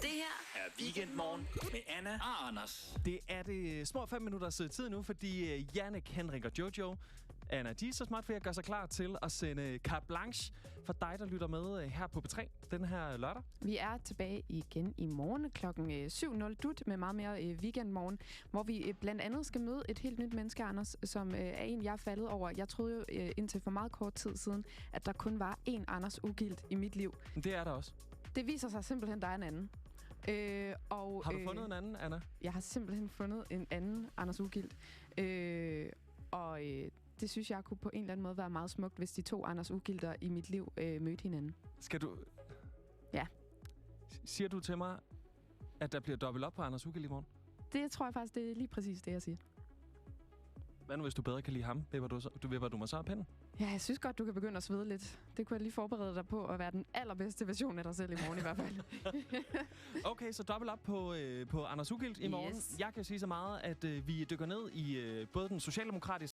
Det her er Weekendmorgen med Anna og Anders. Det er det små 5 minutters tid nu, fordi Jannik, Henrik og Jojo, Anna, de er så smart for at gøre sig klar til at sende carte blanche for dig, der lytter med her på P3 den her lørdag. Vi er tilbage igen i morgen klokken 7.00 dut med meget mere weekendmorgen, hvor vi blandt andet skal møde et helt nyt menneske, Anders, som er en, jeg er faldet over. Jeg troede jo indtil for meget kort tid siden, at der kun var én Anders Ugilt i mit liv. Det er der også. Det viser sig simpelthen, der er en anden. Har du fundet en anden, Anna? Jeg har simpelthen fundet en anden Anders Ugilt. Det synes jeg kunne på en eller anden måde være meget smukt, hvis de to Anders Ugilter i mit liv mødte hinanden. Skal du... Ja. Siger du til mig, at der bliver dobbelt op på Anders Ugilt i morgen? Det tror jeg faktisk, det er lige præcis det, jeg siger. Hvad nu, hvis du bedre kan lide ham? Vipper du mig så af pinden? Ja, jeg synes godt, du kan begynde at svede lidt. Det kunne jeg lige forberede dig på at være den allerbedste version af dig selv i morgen i hvert fald. Okay, så dobbelt op på Anders Ugilt i morgen. Yes. Jeg kan sige så meget, at vi dykker ned i både den socialdemokratiske